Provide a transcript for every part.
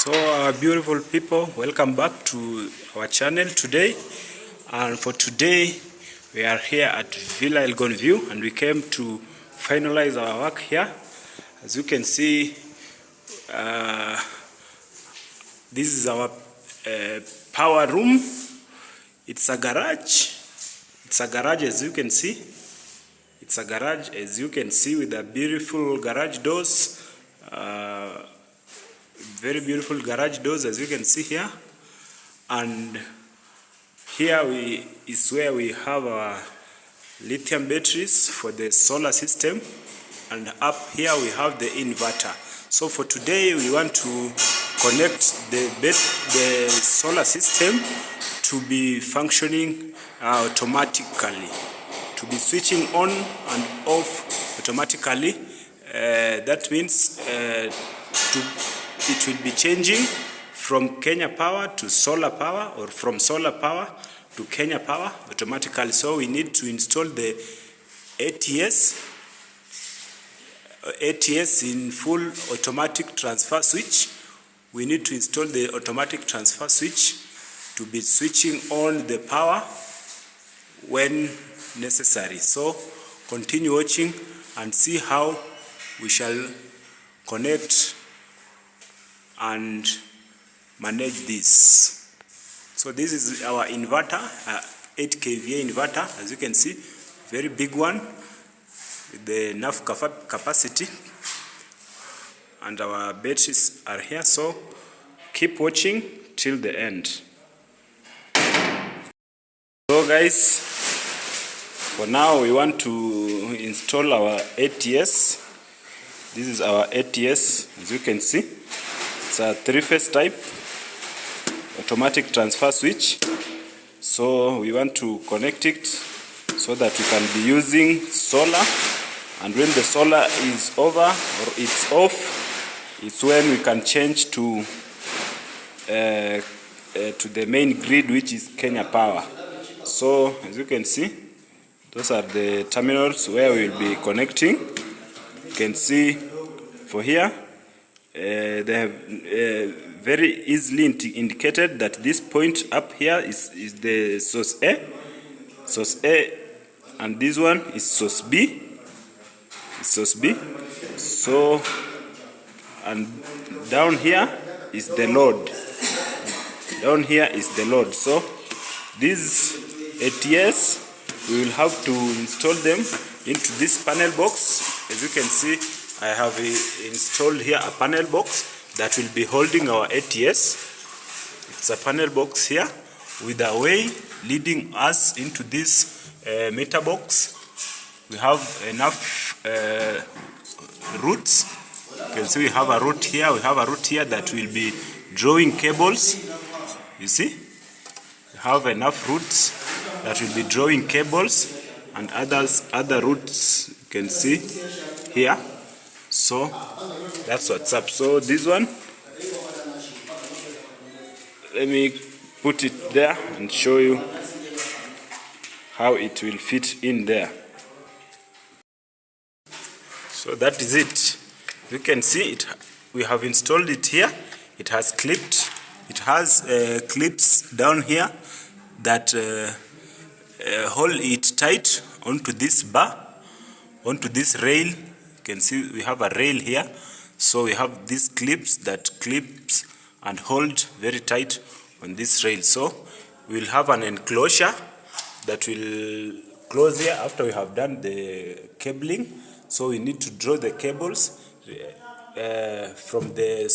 So beautiful people, welcome back to our channel today. And for today we are here at Villa View and we came to finalize our work here. As you can see, this is our power room. It's a garage. It's a garage, as you can see. It's a garage, as you can see, with the beautiful garage doors. Very beautiful garage doors, as you can see here. And here is where we have our lithium batteries for the solar system, and up here we have the inverter. So for today we want to connect the solar system to be functioning automatically, to be switching on and off automatically. That means it will be changing from Kenya Power to solar power, or from solar power to Kenya Power automatically. So we need to install the ATS in full automatic transfer switch. We need to install the automatic transfer switch to be switching on the power when necessary. So continue watching and see how we shall connect and manage this. So this is our inverter, 8 kVA inverter, as you can see, very big one with the enough capacity, and our batteries are here. So keep watching till the end. So guys, for now we want to install our ATS. This is our ATS, as you can see. It's a 3-phase type automatic transfer switch. So we want to connect it so that we can be using solar, and when the solar is over or it's off, it's when we can change to the main grid, which is Kenya Power. So as you can see, those are the terminals where we'll be connecting. You can see for here, they have very easily indicated that this point up here is the source A, and this one is source B. So, and down here is the load. So these ATS, we will have to install them into this panel box. As you can see, I have installed here a panel box that will be holding our ATS. It's a panel box here with a way leading us into this meter box. We have enough routes. You can see we have a route here. We have a route here that will be drawing cables. You see, we have enough routes that will be drawing cables, and other routes you can see here. So that's what's up. So this one, let me put it there and show you how it will fit in there. So that is it. You can see it. We have installed it here. It has clipped. It has clips down here that hold it tight onto this bar, onto this rail. You can see we have a rail here. So we have these clips that clips and hold very tight on this rail. So we'll have an enclosure that will close here after we have done the cabling. So we need to draw the cables from the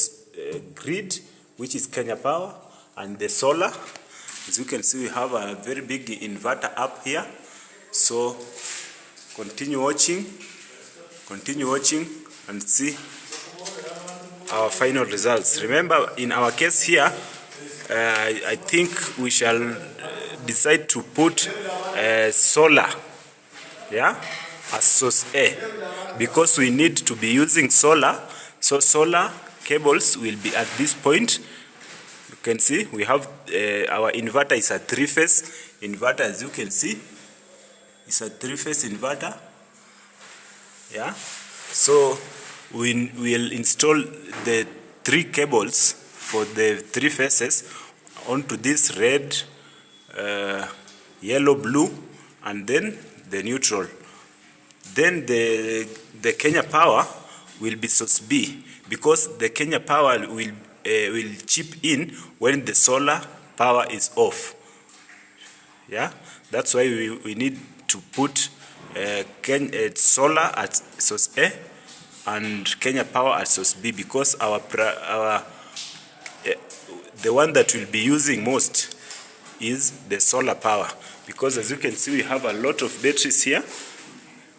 grid, which is Kenya Power, and the solar. As you can see, we have a very big inverter up here. So continue watching and see our final results. Remember, in our case here, I think we shall decide to put solar, as source A, because we need to be using solar. So solar cables will be at this point. You can see we have our inverter is a 3-phase inverter. As you can see, it's a 3-phase inverter. So we will install the 3 cables for the three phases onto this red, yellow, blue, and then the neutral. Then the Kenya Power will be source B, because the Kenya Power will chip in when the solar power is off. Yeah, that's why we need to put solar at source A and Kenya Power at source B, because the one that we'll be using most is the solar power, because as you can see, we have a lot of batteries here.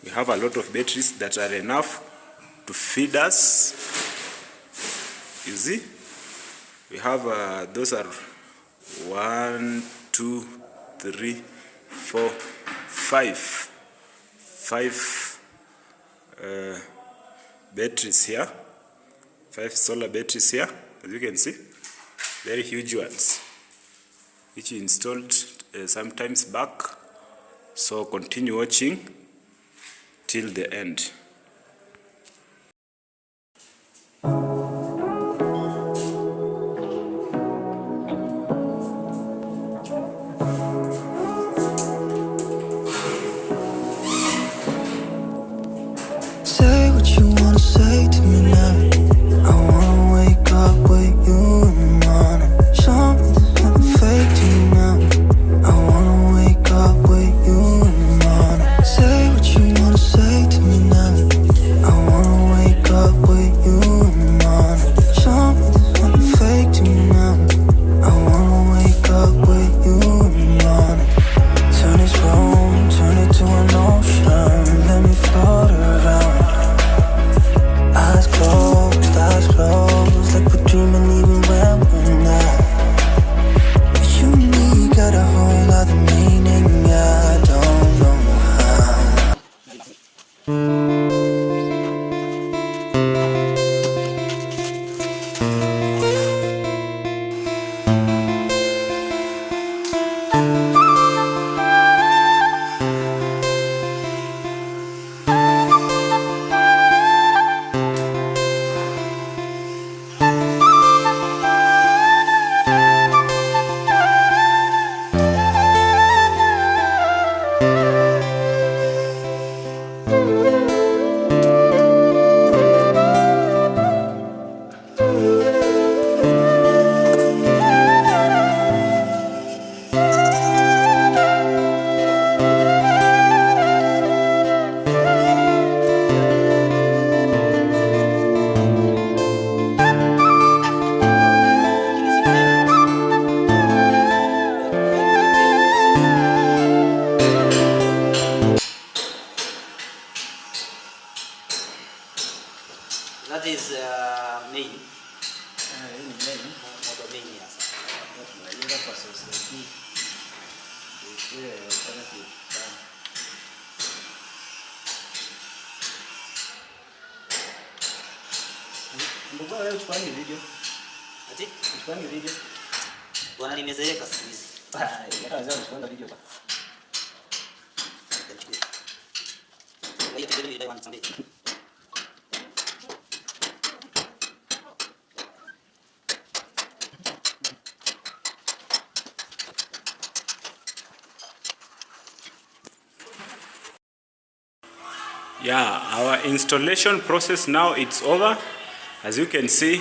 We have a lot of batteries that are enough to feed us. You see, we have those are 1, 2, 3, 4, 5 batteries here, 5 solar batteries here, as you can see, very huge ones, which we installed sometimes back. So continue watching till the end. Say what you wanna say to me now. I wanna wake up with you in the morning. Show me there's nothing fake to you now. I wanna wake up with you in the morning. Say what you wanna say to me now. I wanna wake up with you in the morning. Show me there's nothing fake to you now. I wanna wake up with you in the morning. Turn this room, turn it to an ocean. Let me float around. Eyes closed, like we're dreaming even when we're not. You and me got a whole other meaning, I don't know how. That is main. Motor main, yes. Mbona leo chukua video? Ati? Chukua video. Bwana nimezeeka siku hizi. Hata wazee chukua video ba. Hiyo video ndio wanasambia. Yeah, our installation process now it's over. As you can see,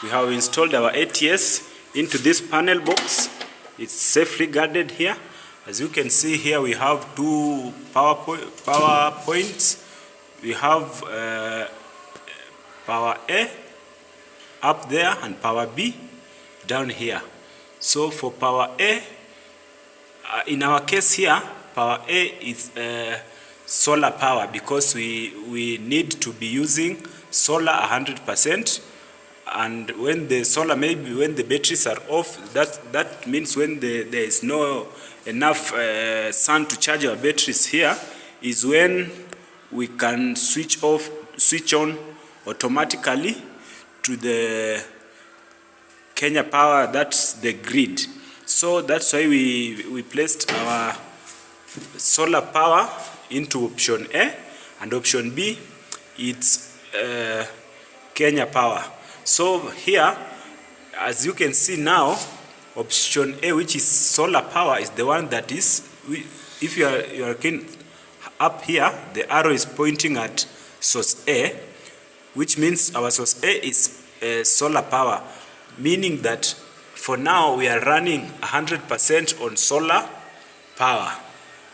we have installed our ATS into this panel box. It's safely guarded here. As you can see here, we have two power points. We have power A up there and power B down here. So for power A, in our case here, power A is solar power, because we need to be using solar 100%. And when the solar, maybe when the batteries are off, that means when there is no enough sun to charge our batteries here, is when we can switch on automatically to the Kenya Power, that's the grid. So that's why we placed our solar power into option A, and option B it's Kenya Power. So here as you can see now, option A, which is solar power, is the one that is, if you are looking up here, the arrow is pointing at source A, which means our source A is solar power, meaning that for now we are running 100% on solar power.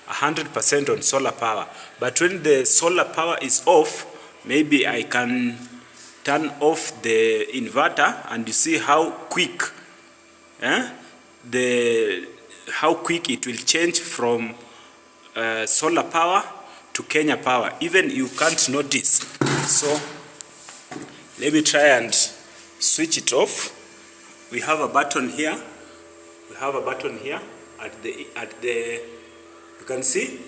100% on solar power. But when the solar power is off, maybe I can turn off the inverter, and you see how quick how quick it will change from solar power to Kenya power. Even you can't notice. So let me try and switch it off. We have a button here. We have a button here at the you can see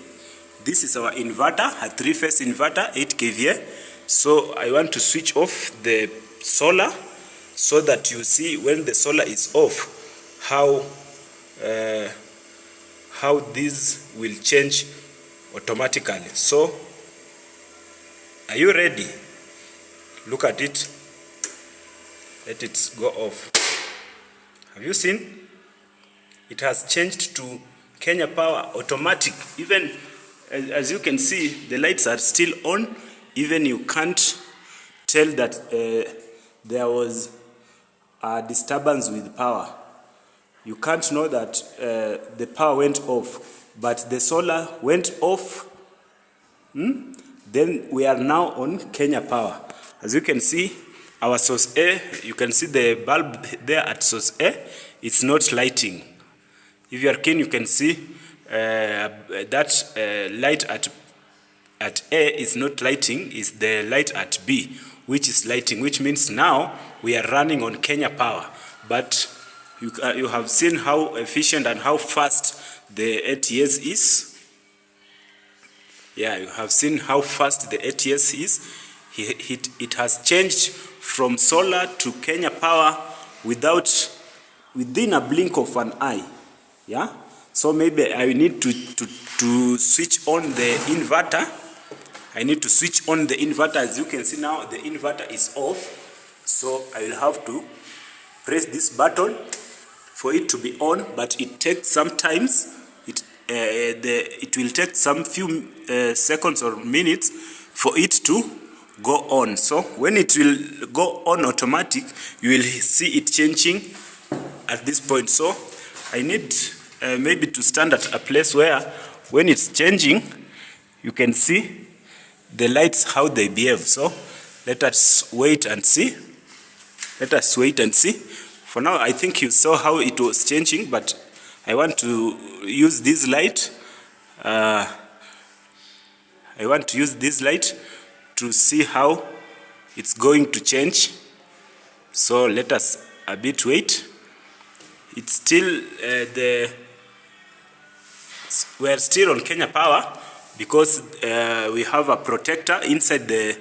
this is our inverter, a 3-phase inverter, 8 kVA. So I want to switch off the solar so that you see when the solar is off how this will change automatically. So are you ready? Look at it. Let it go off. Have you seen? It has changed to Kenya power automatic. Even as you can see, the lights are still on. Even you can't tell that there was a disturbance with power. You can't know that the power went off, but the solar went off. Then we are now on Kenya power. As you can see, our source A, you can see the bulb there at source A, it's not lighting. If you are keen, you can see that light at A is not lighting, is the light at B, which is lighting, which means now we are running on Kenya power. But you have seen how efficient and how fast the ATS is. Yeah, you have seen how fast the ATS is. It has changed from solar to Kenya power within a blink of an eye. Yeah, so maybe I need to switch on the inverter. I need to switch on the inverter. As you can see now, the inverter is off. So I will have to press this button for it to be on, but it takes some times. It will take some few seconds or minutes for it to go on. So when it will go on automatic, you will see it changing at this point. So I need maybe to stand at a place where when it's changing, you can see the lights, how they behave. So let us wait and see. Let us wait and see. For now, I think you saw how it was changing, but I want to use this light. I want to use this light to see how it's going to change. So let us a bit wait. It's still we're still on Kenya power because we have a protector inside the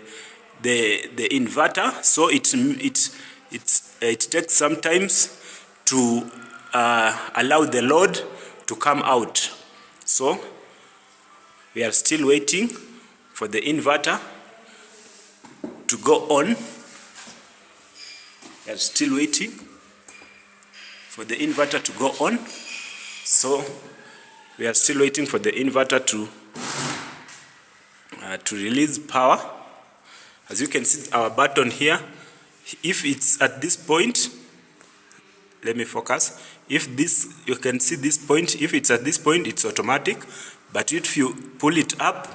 inverter. So it takes some time to allow the load to come out. So we are still waiting for the inverter to go on. We are still waiting for the inverter to go on. So we are still waiting for the inverter to release power. As you can see our button here, if it's at this point, let me focus. If this, you can see this point, if it's at this point, it's automatic. But if you pull it up,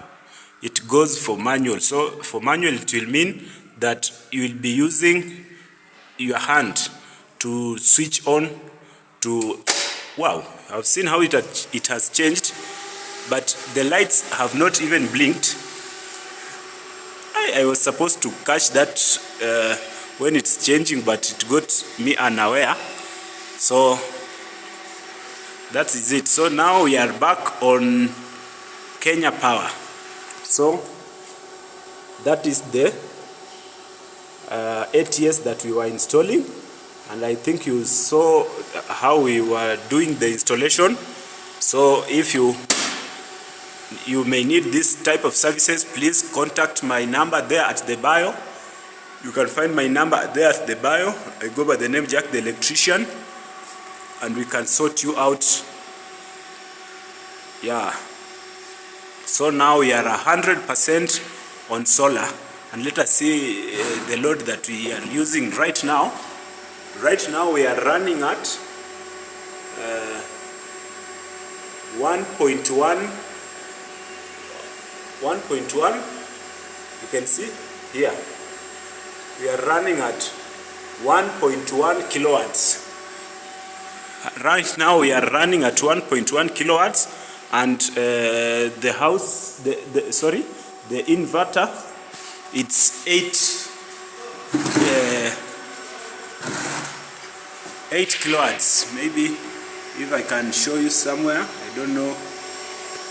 it goes for manual. So for manual, it will mean that you will be using your hand to switch on to, wow, I've seen how it has changed, but the lights have not even blinked. I was supposed to catch that when it's changing, but it got me unaware. So that is it. So now we are back on Kenya power. So that is the ATS that we were installing, and I think you saw how we were doing the installation. So if you may need this type of services, please contact my number there at the bio. You can find my number there at the bio. I go by the name Jack the Electrician, and we can sort you out. Yeah. So now we are 100% on solar, and let us see the load that we are using right now. Right now we are running at 1.1. You can see here. We are running at 1.1 kilowatts. Right now we are running at 1.1 kilowatts, and the inverter, it's 8 kilowatts. Maybe if I can show you somewhere. I don't know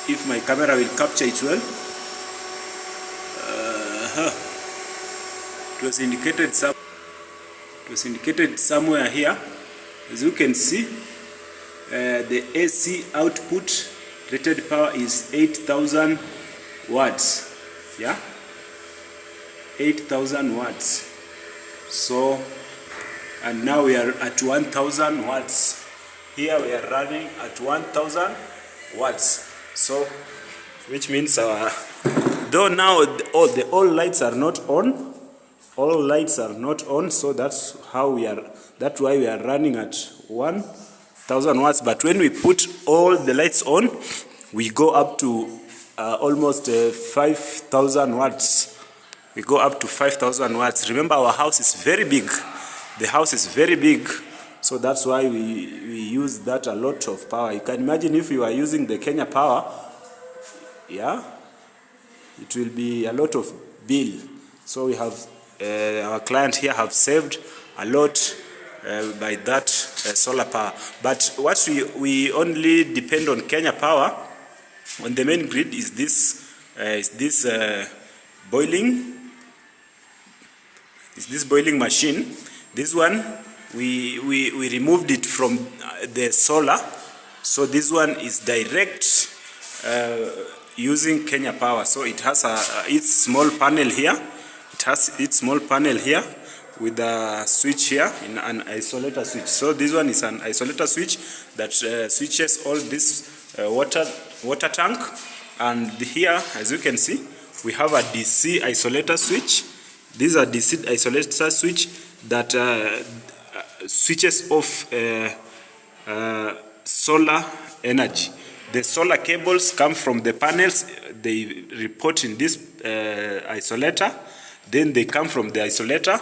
if my camera will capture it well. It was indicated somewhere here. As you can see, the AC output rated power is 8,000 watts. Yeah, 8,000 watts. So, and now we are at 1,000 watts. Here we are running at 1,000 watts. So, which means though now all lights are not on. All lights are not on, so that's why we are running at 1,000 watts. But when we put all the lights on, we go up to almost 5,000 watts. We go up to 5,000 watts. Remember, our house is very big. The house is very big, so that's why we use that a lot of power. You can imagine if you are using the Kenya power, yeah, it will be a lot of bill. So we have our client here have saved a lot by that solar power. But what we only depend on Kenya power on the main grid is this boiling machine. This one we removed it from the solar, so this one is direct using Kenya power. So it has its small panel here. It has its small panel here with a switch here, in an isolator switch. So this one is an isolator switch that switches all this water tank. And here, as you can see, we have a DC isolator switch. This is a DC isolator switch that switches off solar energy. The solar cables come from the panels. They report in this isolator. Then they come from the isolator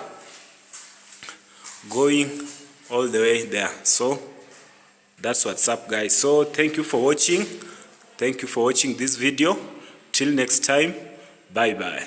going all the way there. So that's what's up, guys. So thank you for watching. Thank you for watching this video. Till next time, bye bye.